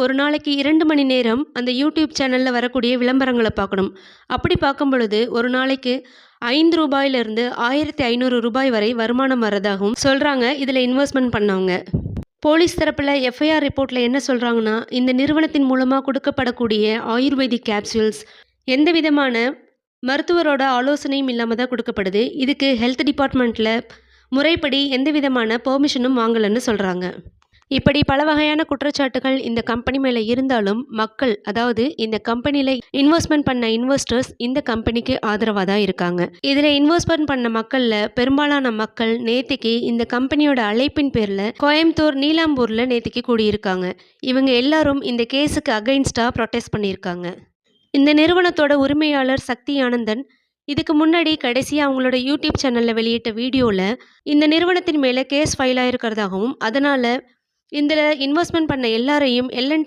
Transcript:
ஒரு நாளைக்கு 2 மணி நேரம் அந்த யூடியூப் சேனல்ல வரக்கூடிய விளம்பரங்கள பார்க்கணும். அப்படி பார்க்கும் பொழுது ஒரு நாளைக்கு ரூ. 5லிருந்து ரூ. 1500 வரை வருமானம் வரதாகவும் சொல்றாங்க இதில இன்வெஸ்ட்மென்ட் பண்ணவங்க. போலீஸ் தரப்புல எஃப்ஐஆர் ரிப்போர்ட்ல என்ன சொல்றாங்கன்னா, இந்த நிறுவனத்தின் மூலமா கொடுக்கப்படக்கூடிய ஆயுர்வேதிக் கேப்சூல்ஸ் எந்த விதமான மருத்துவரோட ஆலோசனையும் இல்லாம தான் கொடுக்கப்படுது. இதுக்கு ஹெல்த் டிபார்ட்மெண்ட்ல முறைப்படி எந்த விதமான பெர்மிஷனும் வாங்கலன்னு சொல்றாங்க. இப்படி பல வகையான குற்றச்சாட்டுகள் இந்த கம்பெனி மேல இருந்தாலும் மக்கள், அதாவது இந்த கம்பெனில இன்வெஸ்ட்மென்ட் பண்ண இன்வெஸ்டர்ஸ் இந்த கம்பெனிக்கு ஆதரவா தான் இருக்காங்க. இதுல இன்வெஸ்ட்மென்ட் பண்ண மக்கள்ல பெரும்பாலான மக்கள் நேத்திக்கு இந்த கம்பெனியோட அழைப்பின் பேர்ல கோயம்புத்தூர், நீலாம்பூர்ல நேத்திக்கு கூடியிருக்காங்க. இவங்க எல்லாரும் இந்த கேஸுக்கு அகைன்ஸ்டா ப்ரொடெஸ்ட் பண்ணியிருக்காங்க. இந்த நிறுவனத்தோட உரிமையாளர் சக்தி ஆனந்தன் இதுக்கு முன்னாடி கடைசியா அவங்களோட யூடியூப் சேனல்ல வெளியிட்ட வீடியோல இந்த நிறுவனத்தின் மேல கேஸ் ஃபைல் ஆயிருக்கிறதாகவும், அதனால இதில் இன்வெஸ்ட்மென்ட் பண்ண எல்லாரையும் எல்&டி